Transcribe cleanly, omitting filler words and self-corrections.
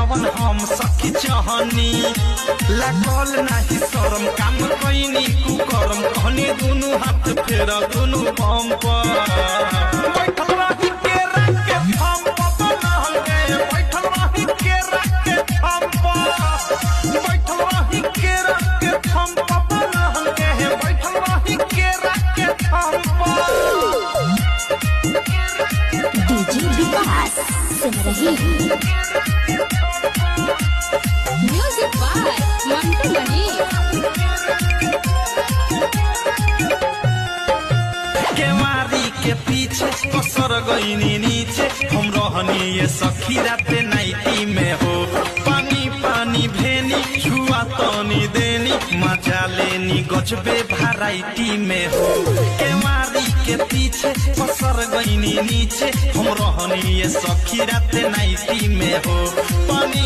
जवन हम सखी चाहनी लागल नाही शरम काम कइनी कुकरम कहनी दुनु हाथ फेर दुनु बम पर बैठल रही के रख के हम पपन गे बैठल रही के रख के हम बैठल रही के रख के हम पपन गे बैठल रही के रख के हम डीजे विकास सुन रही म्यूजिक बाय मंटू मणि केवारी के पीछे पसर गईनी नीचे हम रहनी ये सखी राते नाइटी में हो पानी पानी भेनी छुआ तनी देनी मजा लेनी गजबे वैरायटी में हो केवारी के पीछे पसर गईनी नीचे हम रहनी ये सखी राते नाइटी में हो पानी